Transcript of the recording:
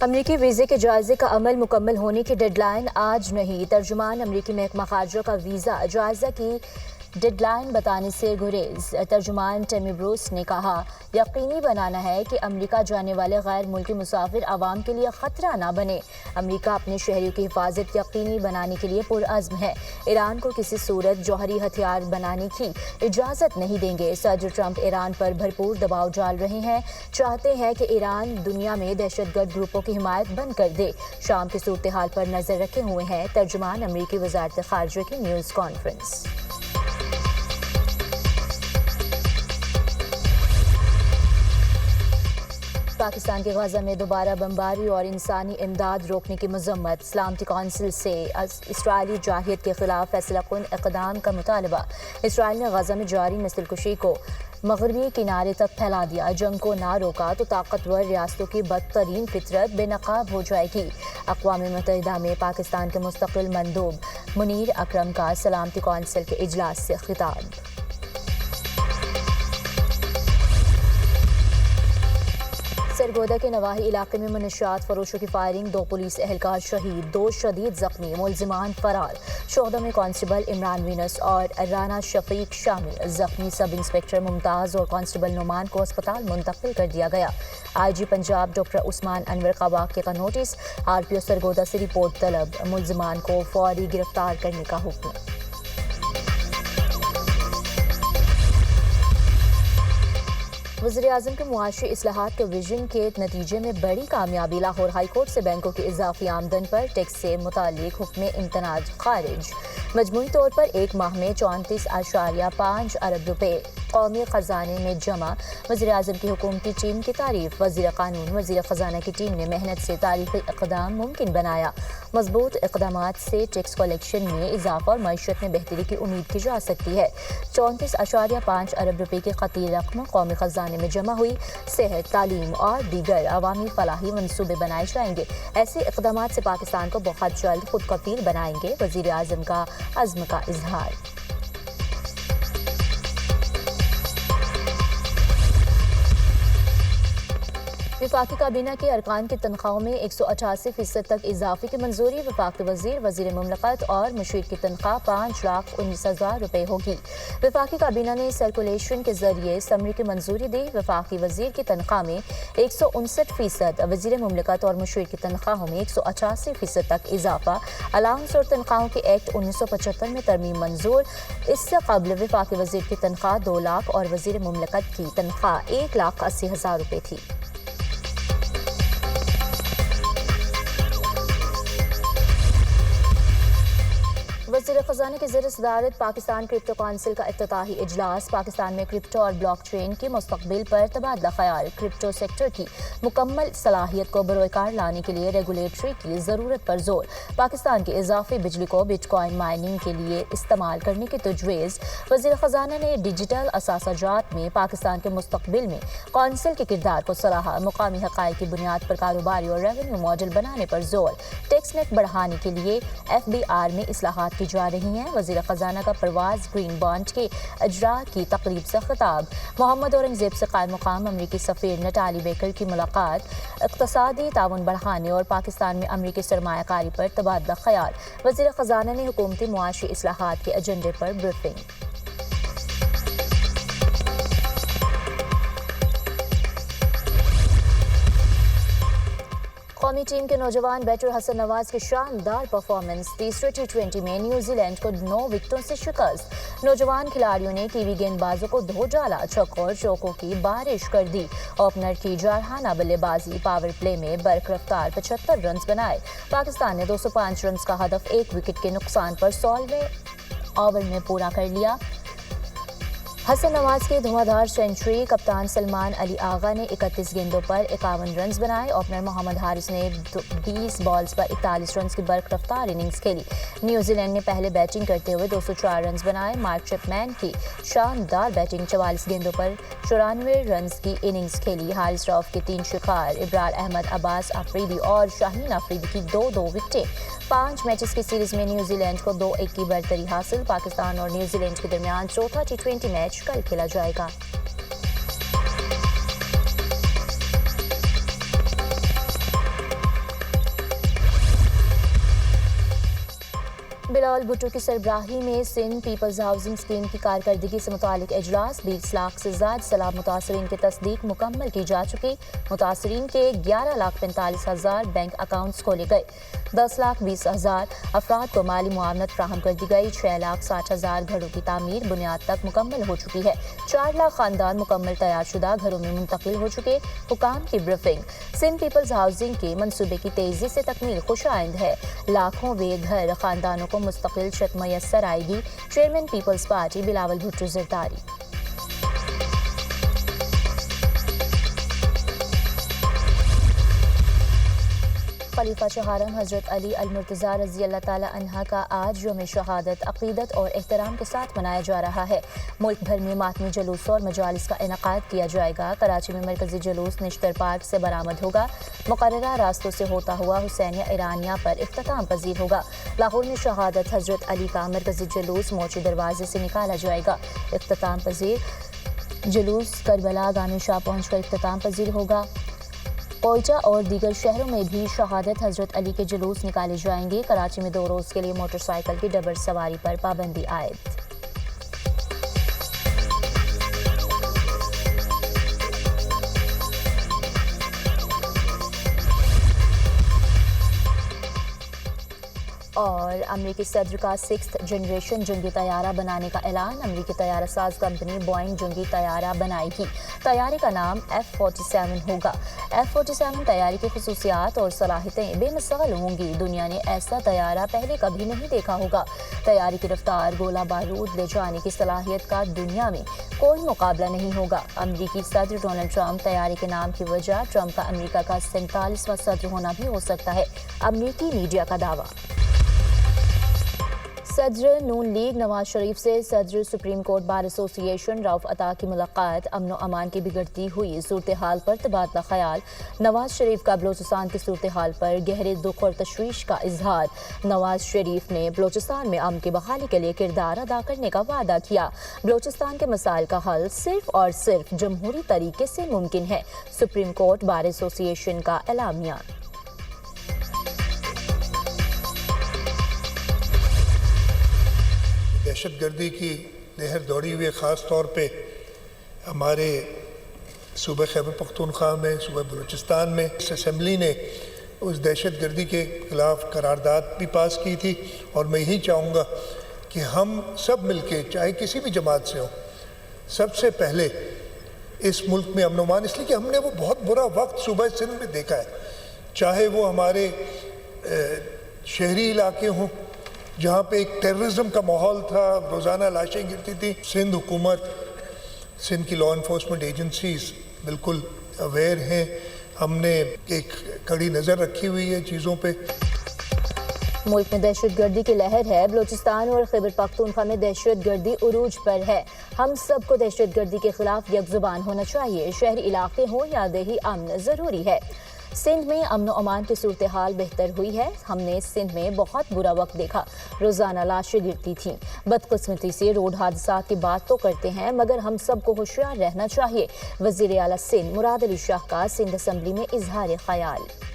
امریکی ویزے کے جائزے کا عمل مکمل ہونے کی ڈیڈ لائن آج نہیں۔ ترجمان امریکی محکمہ خارجہ کا ویزا جائزہ کی ڈیڈ لائن بتانے سے گریز۔ ترجمان ٹیمی بروس نے کہا، یقینی بنانا ہے کہ امریکہ جانے والے غیر ملکی مسافر عوام کے لیے خطرہ نہ بنے۔ امریکہ اپنے شہریوں کی حفاظت یقینی بنانے کے لیے پرعزم ہے۔ ایران کو کسی صورت جوہری ہتھیار بنانے کی اجازت نہیں دیں گے۔ صدر ٹرمپ ایران پر بھرپور دباؤ ڈال رہے ہیں، چاہتے ہیں کہ ایران دنیا میں دہشت گرد گروپوں کی حمایت بند کر دے۔ شام کی صورتحال پر نظر رکھے ہوئے ہیں ترجمان امریکی وزارت خارجہ کی نیوز کانفرنس۔ پاکستان کے غزہ میں دوبارہ بمباری اور انسانی امداد روکنے کی مذمت۔ سلامتی کونسل سے اسرائیلی جارحیت کے خلاف فیصلہ کن اقدام کا مطالبہ۔ اسرائیل نے غزہ میں جاری نسل کشی کو مغربی کنارے تک پھیلا دیا۔ جنگ کو نہ روکا تو طاقتور ریاستوں کی بدترین فطرت بے نقاب ہو جائے گی۔ اقوام متحدہ میں پاکستان کے مستقل مندوب منیر اکرم کا سلامتی کونسل کے اجلاس سے خطاب۔ سرگودا کے نواحی علاقے میں منشیات فروشوں کی فائرنگ، 2 پولیس اہلکار شہید، 2 شدید زخمی، ملزمان فرار۔ شہداء میں کانسٹیبل عمران وینس اور رانا شفیق شامل۔ زخمی سب انسپکٹر ممتاز اور کانسٹیبل نعمان کو ہسپتال منتقل کر دیا گیا۔ آئی جی پنجاب ڈاکٹر عثمان انور کا واقعے کا نوٹس، RPO سرگودا سے رپورٹ طلب، ملزمان کو فوری گرفتار کرنے کا حکم۔ وزیراعظم کے معاشی اصلاحات کے ویژن کے نتیجے میں بڑی کامیابی۔ لاہور ہائی کورٹ سے بینکوں کی اضافی آمدن پر ٹیکس سے متعلق حکم امتناع خارج۔ مجموعی طور پر ایک ماہ میں 34.5 ارب روپے قومی خزانے میں جمع۔ وزیراعظم کی حکومتی ٹیم کی تعریف۔ وزیر قانون، وزیر خزانہ کی ٹیم نے محنت سے تاریخی اقدام ممکن بنایا۔ مضبوط اقدامات سے ٹیکس کلیکشن میں اضافہ اور معیشت میں بہتری کی امید کی جا سکتی ہے۔ 34.5 ارب روپے کی قطعی رقم قومی خزانے میں جمع ہوئی۔ صحت، تعلیم اور دیگر عوامی فلاحی منصوبے بنائے جائیں گے۔ ایسے اقدامات سے پاکستان کو بہت جلد خود کفیل بنائیں گے۔ وزیر اعظم کا عزم کا اظہار۔ وفاقی کابینہ کے ارکان کی تنخواہوں میں 188% تک اضافے کی منظوری۔ وفاقی وزیر، وزیر مملکت اور مشیر کی تنخواہ 5,19,000 روپے ہوگی۔ وفاقی کابینہ نے سرکولیشن کے ذریعے سمری کی منظوری دی۔ وفاقی وزیر کی تنخواہ میں 159%، وزیر مملکت اور مشیر کی تنخواہوں میں 188% تک اضافہ۔ الاؤنس اور تنخواہوں کے ایکٹ 1975 میں ترمیم منظور۔ اس سے قبل وفاقی وزیر کی تنخواہ 2 لاکھ اور وزیر مملکت کی تنخواہ 1,80,000 روپے تھی۔ وزیر خزانہ کے زیر صدارت پاکستان کرپٹو کونسل کا افتتاحی اجلاس۔ پاکستان میں کرپٹو اور بلاک چین کے مستقبل پر تبادلہ خیال۔ کرپٹو سیکٹر کی مکمل صلاحیت کو بروئے کار لانے کے لیے ریگولیٹری کی ضرورت پر زور۔ پاکستان کی اضافی بجلی کو بٹ کوائن مائننگ کے لیے استعمال کرنے کی تجویز۔ وزیر خزانہ نے ڈیجیٹل اثاثہ جات میں پاکستان کے مستقبل میں کونسل کے کردار کو سراہا۔ مقامی حقائق کی بنیاد پر کاروباری اور ریونیو ماڈل بنانے پر زور۔ ٹیکس نیٹ بڑھانے کے لیے FBR میں اصلاحات کی جا رہی ہیں۔ وزیر خزانہ کا پرواز گرین بانڈ کے اجراء کی تقریب سے خطاب۔ محمد اورنگزیب سے قائم مقام امریکی سفیر نٹالی بیکر کی ملاقات۔ اقتصادی تعاون بڑھانے اور پاکستان میں امریکی سرمایہ کاری پر تبادلہ خیال۔ وزیر خزانہ نے حکومتی معاشی اصلاحات کے ایجنڈے پر بریفنگ۔ قومی ٹیم کے نوجوان بیٹر حسن نواز کی شاندار پرفارمنس۔ تیسرے T20 میں نیوزی لینڈ کو 9 وکٹوں سے شکست۔ نوجوان کھلاڑیوں نے کیوی گیند بازوں کو دھو ڈالا، چھکوں اور چوکوں کی بارش کر دی۔ اوپنر کی جارحانہ بلے بازی، پاور پلے میں برق رفتار 75 رنز بنائے۔ پاکستان نے 205 رنز کا ہدف 1 وکٹ کے نقصان پر 16ویں اوور میں پورا کر لیا۔ حسن نواز کی دھواں دھار سنچری۔ کپتان سلمان علی آغا نے 31 گیندوں پر 51 رنز بنائے۔ اوپنر محمد حارث نے 20 بالز پر 41 رنز کی برق رفتار اننگز کھیلی۔ نیوزی لینڈ نے پہلے بیٹنگ کرتے ہوئے 204 رنز بنائے۔ مارک چپمین کی شاندار بیٹنگ، 44 گیندوں پر 94 رنز کی اننگز کھیلی۔ حارث رؤف کے 3 شکار، ابرار احمد، عباس آفریدی اور شاہین آفریدی کی 2 وکٹیں۔ 5 میچز کی سیریز میں نیوزی لینڈ کو 2-1 کی برتری حاصل۔ پاکستان اور نیوزی لینڈ کے درمیان چوتھا T20 میچ کل کھیلا جائے گا۔ بلاول بھٹو کی سربراہی میں سندھ پیپلز ہاؤسنگ اسکیم کی کارکردگی سے متعلق اجلاس 20 لاکھ سے زائد سیلاب متاثرین کی تصدیق مکمل کی جا چکی متاثرین کے 11,45,000 بینک اکاؤنٹس کھولے گئے 10,20,000 افراد کو مالی معاونت فراہم کر دی گئی 6,60,000 گھروں کی تعمیر بنیاد تک مکمل ہو چکی ہے 4 لاکھ خاندان مکمل تیار شدہ گھروں میں منتقل ہو چکے حکام کی بریفنگ سندھ پیپلز ہاؤسنگ کے منصوبے کی تیزی سے تکمیل خوش آئند ہے لاکھوں بے گھر خاندانوں کو مستقل چھت میسر آئے گی چیئرمین پیپلز پارٹی بلاول بھٹو زرداری خلیفہ چہارم حضرت علی المرتضیٰ رضی اللہ تعالی عنہ کا آج یوم شہادت عقیدت اور احترام کے ساتھ منایا جا رہا ہے ملک بھر میں ماتمی جلوس اور مجالس کا انعقاد کیا جائے گا کراچی میں مرکزی جلوس نشتر پارک سے برآمد ہوگا مقررہ راستوں سے ہوتا ہوا حسینیہ ایرانیہ پر اختتام پذیر ہوگا لاہور میں شہادت حضرت علی کا مرکزی جلوس موچی دروازے سے نکالا جائے گا اختتام پذیر جلوس کربلا گامی شاہ پہنچ کر اختتام پذیر ہوگا کوئٹہ اور دیگر شہروں میں بھی شہادت حضرت علی کے جلوس نکالے جائیں گے کراچی میں 2 روز کے لیے موٹر سائیکل کی ڈبر سواری پر پابندی عائد اور امریکی صدر کا 6th جنریشن جنگی طیارہ بنانے کا اعلان امریکی طیارہ ساز کمپنی بوئنگ جنگی طیارہ بنائے گی طیارے کا نام F-47 ہوگا F-47 طیارے کی خصوصیات اور صلاحیتیں بے مثال ہوں گی دنیا نے ایسا طیارہ پہلے کبھی نہیں دیکھا ہوگا طیارے کی رفتار گولہ بارود لے جانے کی صلاحیت کا دنیا میں کوئی مقابلہ نہیں ہوگا امریکی صدر ڈونلڈ ٹرمپ طیارے کے نام کی وجہ ٹرمپ کا امریکہ کا 47واں صدر ہونا بھی ہو سکتا ہے امریکی میڈیا کا دعویٰ صدر نون لیگ نواز شریف سے صدر سپریم کورٹ بار ایسوسی ایشن رؤف عطا کی ملاقات امن و امان کی بگڑتی ہوئی صورتحال پر تبادلہ خیال نواز شریف کا بلوچستان کی صورتحال پر گہرے دکھ اور تشویش کا اظہار نواز شریف نے بلوچستان میں امن کی بحالی کے لیے کردار ادا کرنے کا وعدہ کیا بلوچستان کے مسائل کا حل صرف اور صرف جمہوری طریقے سے ممکن ہے سپریم کورٹ بار ایسوسی ایشن کا اعلامیہ دہشت گردی کی لہر دوڑی ہوئی خاص طور پہ ہمارے صوبہ خیبر پختونخوا میں صوبہ بلوچستان میں اس اسمبلی نے اس دہشت گردی کے خلاف قرارداد بھی پاس کی تھی اور میں یہی چاہوں گا کہ ہم سب مل کے چاہے کسی بھی جماعت سے ہوں سب سے پہلے اس ملک میں امن و امان اس لیے کہ ہم نے وہ بہت برا وقت صوبہ سندھ میں دیکھا ہے چاہے وہ ہمارے شہری علاقے ہوں جہاں پہ ایک ٹیررزم کا ماحول تھا روزانہ لاشیں گرتی تھیں سندھ حکومت سندھ کی لا انفورسمنٹ ایجنسیز بالکل اویئر ہیں ہم نے ایک کڑی نظر رکھی ہوئی ہے چیزوں پہ ملک میں دہشت گردی کی لہر ہے بلوچستان اور خیبر پختونخوا میں دہشت گردی عروج پر ہے ہم سب کو دہشت گردی کے خلاف یک زبان ہونا چاہیے شہری علاقے ہوں یا دیہی امن ضروری ہے سندھ میں امن و امان کی صورتحال بہتر ہوئی ہے ہم نے سندھ میں بہت برا وقت دیکھا روزانہ لاشیں گرتی تھیں بدقسمتی سے روڈ حادثات کی بات تو کرتے ہیں مگر ہم سب کو ہوشیار رہنا چاہیے وزیر اعلیٰ سندھ مراد علی شاہ کا سندھ اسمبلی میں اظہار خیال